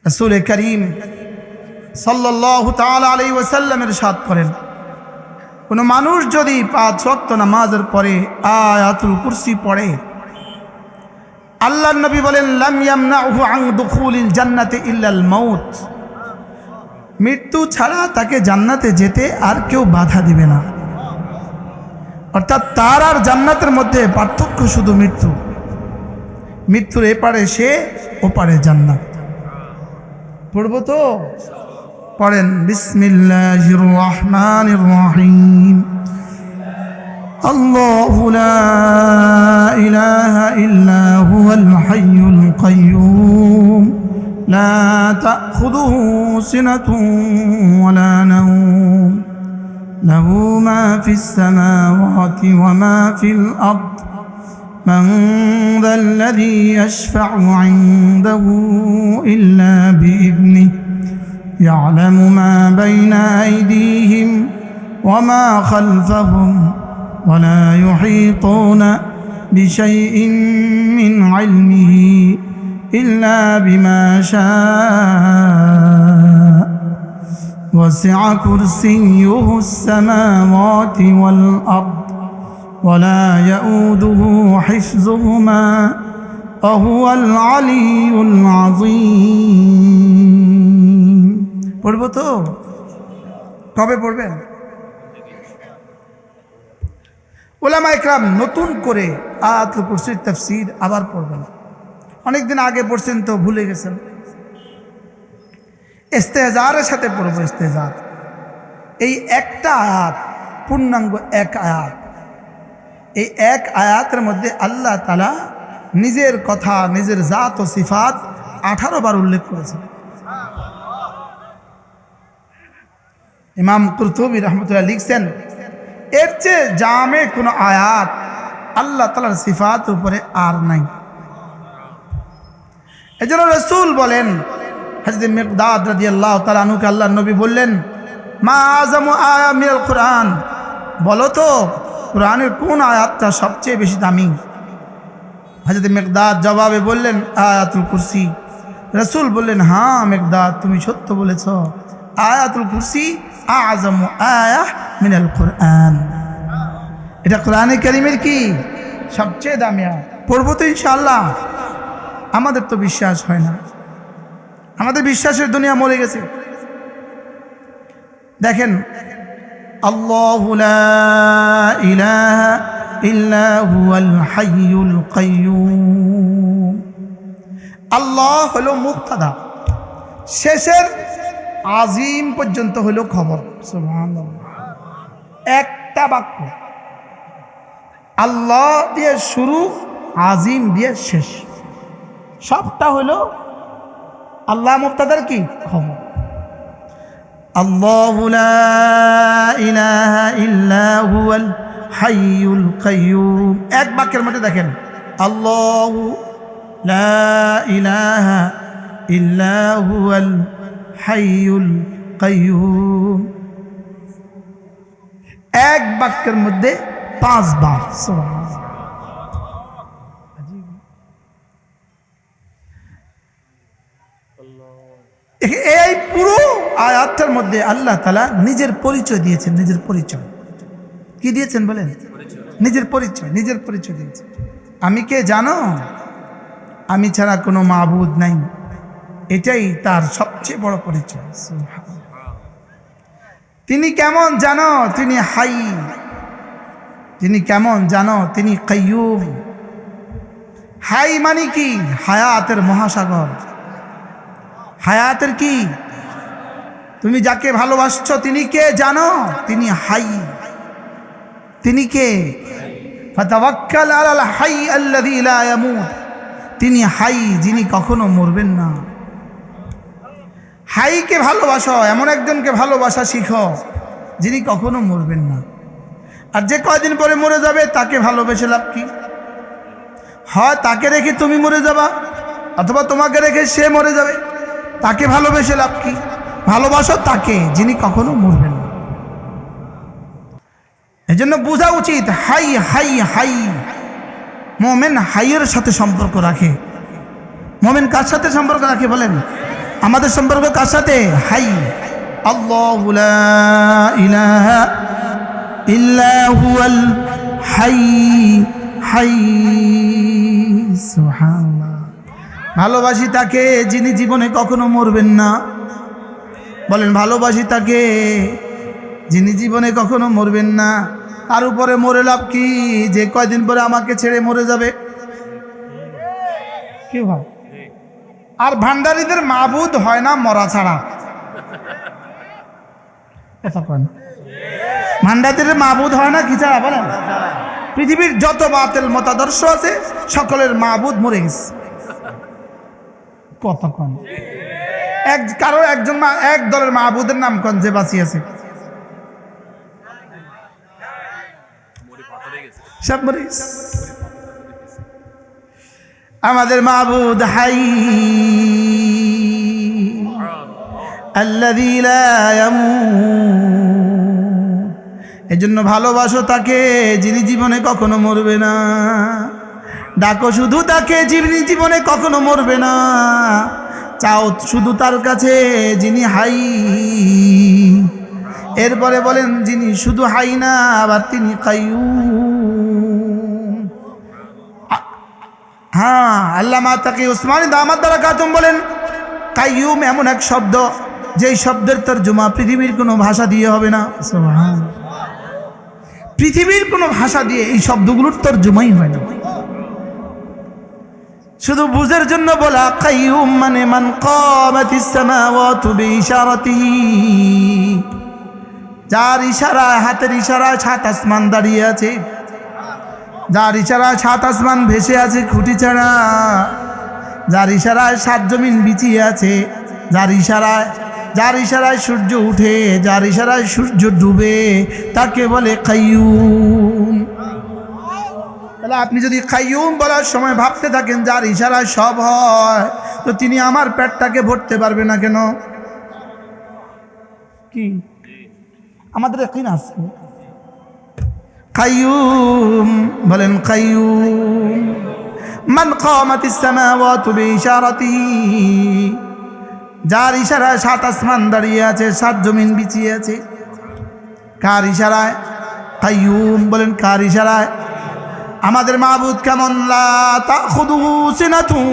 রাসূল করিম সাল্লাল্লাহু তাআলা আলাইহি ওয়াসাল্লাম ইরশাদ করেন, কোনো মানুষ যদি 5 ওয়াক্ত নামাজের পরে আয়াতুল কুরসি পড়ে, আল্লাহর নবী বলেন লাম ইয়ামনাহু আন দুখুলিল জান্নাতি ইল্লাল মাউত, মৃত্যু ছাড়া তাকে জান্নাতে যেতে আর কেউ বাধা দিবে না। অর্থাৎ তার আর জান্নাতের মধ্যে পার্থক্য শুধু মৃত্যু। মৃত্যুর এপারে সে ওপারে জান্নাত। পড়বো তো? পড়েন বিসমিল্লাহির রহমানির রহিম। আল্লাহু লা ইলাহা ইল্লা হুয়াল হাইয়ুল কাইয়্যুম লা তাখুযুহু সিনাতুন ওয়ালা নাওম লাহু মা ফিস সামাওয়াতি ওয়া মা ফিল আরদ من ذا الذي يشفع عنده إلا بإذنه يعلم ما بين أيديهم وما خلفهم ولا يحيطون بشيء من علمه إلا بما شاء وسع كرسيه السماوات والأرض ولا يؤوده حفظهما وهو العلي العظيم। পড়বো তো? কবে পড়বেন? উলামা ইকরাম নতুন করে আয়াতুল কুরসির তাফসীর আবার পড়বেন। অনেকদিন আগে পড়ছেন তো ভুলে গেছেন। ইস্তেজারের সাথে পড়বো। ইস্তেজার এই একটা আয়াত, পূর্ণাঙ্গ এক আয়াত। এই এক আয়াতের মধ্যে আল্লাহ তাআলা নিজের কথা, নিজের জাত ও সিফাত 18 বার উল্লেখ করেছেন। ইমাম কুরতুবী রাহমাতুল্লাহ লিখছেন, এর চেয়ে জামে কোনো আয়াত আল্লাহ তাআলার সিফাতের উপরে আর নাই। এজন্য রাসূল বলেন, হযরত মিকদাদ রাদিয়াল্লাহু তাআলা আনহুকে আল্লাহর নবী বললেন, মা আযামু আয়া মিনাল কুরআন, বলো তো কুরআনের কোন আয়াতটা সবচেয়ে বেশি দামি? হযরত মিকদাদ জবাবে বললেন, আয়াতুল কুরসি। রাসূল বললেন, হ্যাঁ মিকদাদ, তুমি সত্য বলেছ, আয়াতুল কুরসি আযামু আয়া মিনাল কুরআন। এটা কোরআনে কারীমের কি সবচেয়ে দামি আয়াত। পড়বো তো ইনশাআল্লাহ। আমাদের তো বিশ্বাস হয় না, আমাদের বিশ্বাসের দুনিয়া মরে গেছে। দেখেন, আল্লাহু লা ইলাহা ইল্লা হুয়াল হাইয়ুল কাইয়্যুম। আল্লাহ হলো মুবতাদা, শেষের আজিম পর্যন্ত হলো খবর। সুবহানাল্লাহ। একটা বাক্য, আল্লাহ দিয়ে শুরু, আজিম দিয়ে শেষ, সবটা হলো আল্লাহ মুবতাদার কি খবর। আল্লাহু লা ইলাহা ইল্লা হুয়াল হাইয়ুল কাইয়্যুম। এক বাক্যের মধ্যে দেখেন, আল্লাহু লা ইলাহা ইল্লা হুয়াল হাইয়ুল কাইয়্যুম। এক বাক্যের মধ্যে 5 বার। সুবহানাল্লাহ। এই পুরো আয়াতটার মধ্যে আল্লাহ তাআলা নিজের পরিচয় দিয়েছেন। নিজের পরিচয় কি দিয়েছেন বলেন? নিজের পরিচয়, নিজের পরিচয় দিয়েছেন। আমি কে জানো? আমি ছাড়া কোনো মাবুদ নাই। এটাই তার সবচেয়ে বড় পরিচয়। তিনি কেমন জানো? তিনি হাই। তিনি কেমন জানো? তিনি কাইয়্যুম। হাই মানে কি? হায়াতের মহাসাগর। হায়াতের কি? তুমি যাকে ভালোবাসছো তিনি কে জানো? তিনি হাই। তিনি কে? ফাতাওয়াক্কাল আলাল হাই আল্লাযী লা ইয়ামুত। তিনি হাই, যিনি কখনো মরবেন না। হাইকে ভালোবাসো, এমন একজনকে ভালোবাসা শিখো যিনি কখনো মরবেন না। আর যে কয়দিন পরে মরে যাবে তাকে ভালোবেসে লাভ কি? হয় তাকে রেখে তুমি মরে যাবা, অথবা তোমাকে রেখে সে মরে যাবে। তাকে ভালোবেসে লাভ কি? ভালোবাসো তাকে যিনি কখনো মরবেন না। এজন্য বোঝা উচিত হাই হাই হাই। মুমিন হাইয়ের সাথে সম্পর্ক রাখে। মুমিন কার সাথে সম্পর্ক রাখে বলেন? আমাদের সম্পর্ক কার সাথে? হাই। আল্লাহু লা ইলাহা ইল্লা হুয়াল হাই হাই। সুবহানাল্লাহ। ভালোবাসি তাকে যিনি জীবনে কখনো মরবেন না। বলেন ভালোবাসি তাকে যিনি জীবনে কখনো মরবেন না। তার উপরে মরে লাভ কি? যে কয়দিন পরে আমাকে ছেড়ে মরে যাবে। কি ভাই? আর ভান্ডারীদের মাবুদ হয় না মরা ছাড়া। ভান্ডারীদের মাবুদ হয় না কি ছাড়া? বলেন পৃথিবীর যত বাতিল মতাদর্শ আছে সকলের মাবুদ মরে গেছে। কত কন কারো একজন এক দলের মাহবুদের নাম কোন যে বাঁচি আছে? সব মরে গেছে। আমাদের মাহবুদ হাই আল্লাযী লা ইয়ামুত। এজন্য ভালোবাসো তাকে যিনি জীবনে কখনো মরবে না। ডাকো শুধু তাকে যিনি জীবনে কখনো মরবে না। চাও শুধু তার কাছে যিনি হাই। এরপরে বলেন যিনি শুধু হাই না, আবার তিনি কাইয়ুম। হ্যাঁ, আল্লামা তাকি উসমানী দামাত বারাকাতুহু বলেন কাইয়ুম এমন এক শব্দ যেই শব্দের তরজমা পৃথিবীর কোনো ভাষা দিয়ে হবে না। সুবহানাল্লাহ। পৃথিবীর কোনো ভাষা দিয়ে এই শব্দগুলোর তরজমাই হয় না। শুধু বুঝের জন্য বলা কাইয়ুম মানে মান কামাতিস সামাওয়াতু বিইশারাতিহি। যার ইশারায়, হাতের ইশারায় সাত আসমান দাঁড়িয়ে আছে, যার ইশারায় সাত আসমান ভেসে আছে খুঁটি ছাড়া, যার ইশারায় সাত জমিন বিছিয়ে আছে, যার ইশারায় সূর্য উঠে, যার ইশারায় সূর্য ডুবে, তাকে বলে কাইয়ুম। তাহলে আপনি যদি কাইয়ুম বলার সময় ভাবতে থাকেন যার ইশারায় সব হয়, তো তিনি আমার পেটটাকে ভরতে পারবে না কেন? কি আমাদের ইয়াকিন আছে? কাইয়ুম বলেন কাইয়ুম মান কামাতিস সামাওয়াতু বিইশারাতিহি। যার ইশারায় সাত আসমান দাঁড়িয়ে আছে, সাত জমিন বিছিয়ে আছে। কার ইশারায়? কাইয়ুম বলেন কার ইশারায়? আমাদের মাবুদ কেমন? লা তাখুযুহু সিনাতুন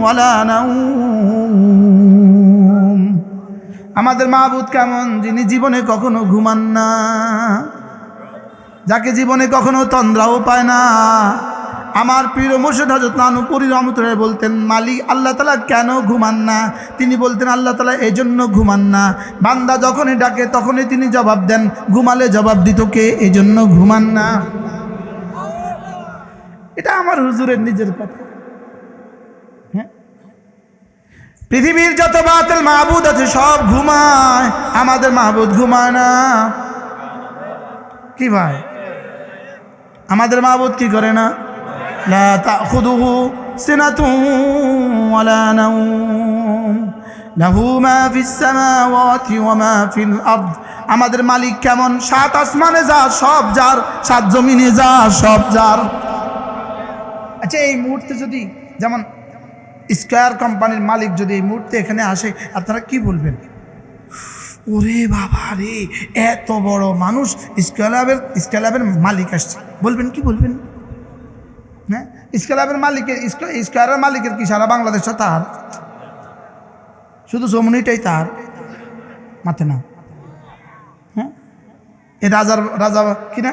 ওয়ালা নাওম। আমাদের মাবুদ কেমন? যিনি জীবনে কখনো ঘুমান না, যাকে জীবনে কখনো তন্দ্রাও পায় না। আমার পীর মুর্শিদ হযরত নানুপুরী রহমতুল্লাহ বলতেন মালিক আল্লাহ তাআলা কেন ঘুমান না? তিনি বলতেন আল্লাহ তাআলা এজন্য ঘুমান না, বান্দা যখনই ডাকে তখনই তিনি জবাব দেন, ঘুমালে জবাব দিত কে? এজন্য ঘুমান না। এটা আমার হুজুরের নিজের কথা। হ্যাঁ, পৃথিবীর যত বাতিল মাবুদ আছে সব ঘুমায়, আমাদের মাবুদ ঘুমায় না। কি ভাই? আমাদের মাবুদ কি করে না? লা তাখুযুহু সিনাতুন ওয়ালা নাওম লাহু মা ফিস সামাওয়াতি ওয়া মা ফিল আরদ। আমাদের মালিক কেমন? সাত আসমানে যা সব যার, সাত জমিনে যা সব যার। আচ্ছা, এই মুহূর্তে যদি যেমন স্কয়ার কোম্পানির মালিক যদি এই মুহূর্তে এখানে আসে, আপনারা কি বলবেন? ওরে বাবা রে, এত বড় মানুষ, স্কয়ারের মালিক আসছে, বলবেন কি? বলবেন হ্যাঁ? স্কয়ারের মালিকের কি সারা বাংলাদেশটা তার? শুধু জমুনিটাই তার? মাথে না? হ্যাঁ, এই রাজা কিনা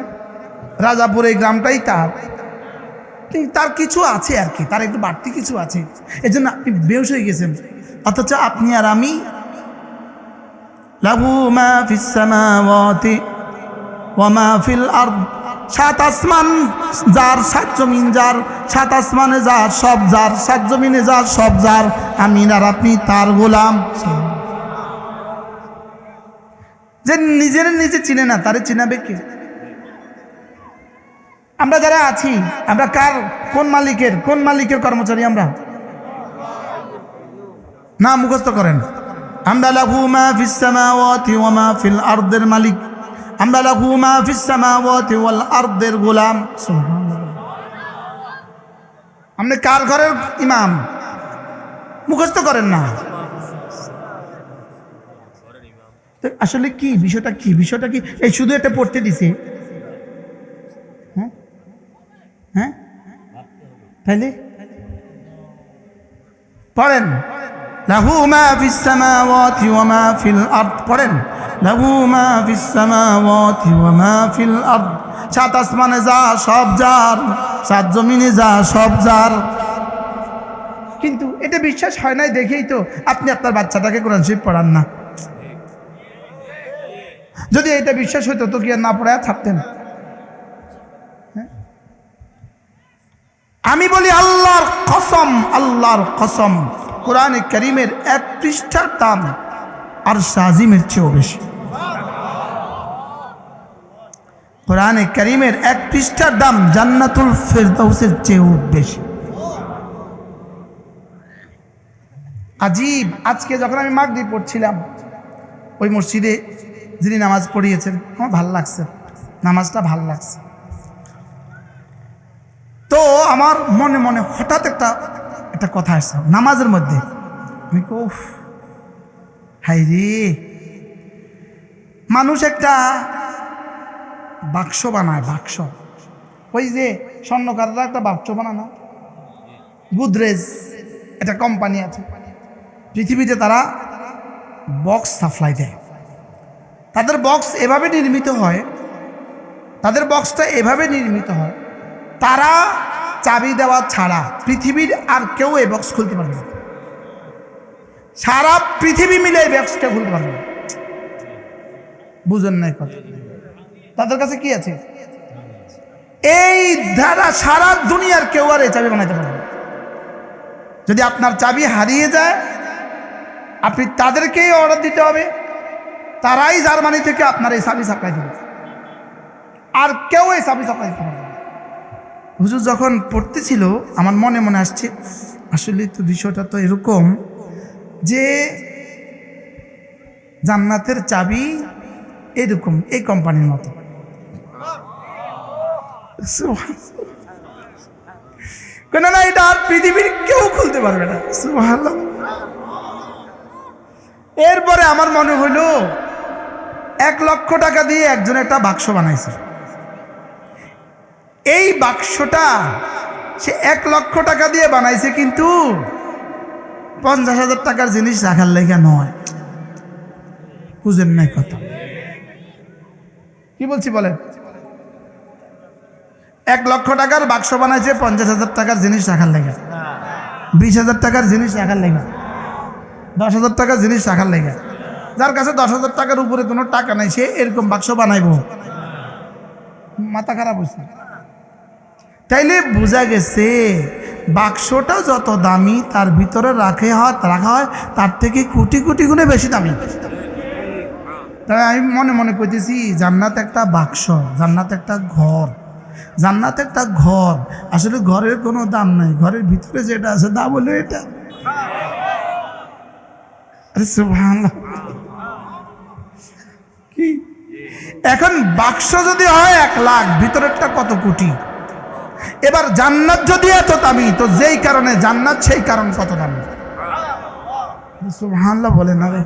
রাজাপুর এই গ্রামটাই তার। তার কিছু আছে আর কি, তার একটু বাড়তি কিছু আছে, এজন্য আপনি বেহুশ হয়ে গেছেন। অথচ আপনি আর আমি লাহু মা ফিস সামাওয়াতি ওয়া মা ফিল আরদ। সাত আসমান যার, সাত জমিন যার, সাত আসমানে যার সব যার, সাত জমিনে যার সব যার। আমি আর আপনি তার গোলাম। যে নিজের নিজে চিনে না, তারে চিনাবে কে? আমরা যারা আছি, আমরা কার, কোন মালিকের কর্মচারী? আমরা না মুখস্থ করেন। আমরা লাহু মা ফিস সামাওয়াতি ওয়া মা ফিল আরদের মালিক, আমরা লাহু মা ফিস সামাওয়াতি ওয়াল আরদের গোলাম। সুবহানাল্লাহ। আপনি কার ঘরের ইমাম? মুখস্থ করেন না। আসলে কি বিষয়টা, কি বিষয়টা কি? এই শুধু এটা পড়তে দিছে, হ্যাঁ হ্যাঁ, তাইলে পড়েন লাহু মা ফিস সামাওয়াতি ওয়া মা ফিল আরদ, পড়েন লাহু মা ফিস সামাওয়াতি ওয়া মা ফিল আরদ, সাত আসমানে যা সব যার, সাত জমিনে যা সব যার। কিন্তু এটা বিশ্বাস হয় নাই দেখেই তো আপনি আপনার বাচ্চাটাকে কোরআন শরীফ পড়ান না। যদি এটা বিশ্বাস হইতো তো কি আর না পড়ায় থাকতেন? আমি বলি আল্লাহর কসম, আল্লাহর কসম, কোরআনে কারীমের এক পৃষ্ঠার দাম আরশ আজিমের চেয়েও বেশি। কোরআনে কারীমের এক পৃষ্ঠার দাম জান্নাতুল ফেরদাউসের চেয়েও বেশি। আজীব, আজকে যখন আমি মাগরিব পড়ছিলাম ওই মসজিদে যিনি নামাজ পড়িয়েছেন, আমার ভাল লাগছে, নামাজটা ভাল লাগছে। তো আমার মনে মনে হঠাৎ একটা কথা আসছে নামাজের মধ্যে। আমি উফ, হাই রে, মানুষ একটা বাক্স বানায়, বাক্স, ওই যে স্বর্ণকাররা একটা বাক্স বানানো, গুদরেজ একটা কোম্পানি আছে পৃথিবীতে, তারা বক্স সাপ্লাই দেয়। তাদের বক্স এভাবে নির্মিত হয়, তাদের বক্সটা এভাবে নির্মিত হয়, তারা চাবি দেওয়া ছাড়া পৃথিবীর আর কেউ এই বক্স খুলতে পারবে না। সারা পৃথিবী মিলে এই বক্সটা খুলতে পারবে না। বুঝেন নাই কথা? তাদের কাছে কি আছে? এই ধারা সারা দুনিয়ার কেউ আর এই চাবি বানাইতে পারবে না। যদি আপনার চাবি হারিয়ে যায়, আপনি তাদেরকেই অর্ডার দিতে হবে, তারাই জার্মানি থেকে আপনার এই চাবি সাপ্লাই দেবে, আর কেউ এই চাবি সাপ্লাই দিতে পারবে না। হুজুর যখন পড়তেছিল আমার মনে মনে আসছে, আসলে তো বিষয়টা তো এরকম যে জান্নাতের চাবি এরকম, এই কোম্পানির মতো। কেন না, এটা আর পৃথিবীর কেউ খুলতে পারবে না। সুবহানাল্লাহ। এরপরে আমার মনে হইল 1 লক্ষ টাকা দিয়ে একজন একটা বাক্স বানাইছে। এই বাক্সটা সে 1 লক্ষ টাকা দিয়ে বানাইছে, কিন্তু 50,000 টাকার জিনিস রাখার লেগে নয়। বুঝেন নাই কথা? কি বলছি বলেন? 1 লক্ষ টাকার বাক্স বানাইছে 50,000 টাকার জিনিস রাখার লেগে, 20,000 টাকার জিনিস রাখার লেগে, 10,000 টাকার জিনিস রাখার লেগে। যার কাছে 10,000 টাকার উপরে কোনো টাকা নাই সে এরকম বাক্স বানাইব? মাথা খারাপ হয়েছে। তাইলে বোঝা গেছে বাক্সটা যত দামি তার ভিতরে রাখা হয় তার থেকে কোটি কোটি গুণে বেশি দামি। তাই আমি মনে মনে কইতেছি জান্নাত একটা বাক্স, জান্নাত একটা ঘর, জান্নাত একটা ঘর। আসলে ঘরের কোনো দাম নাই, ঘরের ভিতরে যেটা আছে দাম হলো এটা। আরে সুবহানাল্লাহ। কি এখন বাক্স যদি হয় 1 লাখ, ভিতরেরটা কত কোটি। এবার জান্নাত যদি এত দামি, তো যেই কারণে জান্নাত সেই কারণ কত দামি। সুবহানাল্লাহ বলে না রে।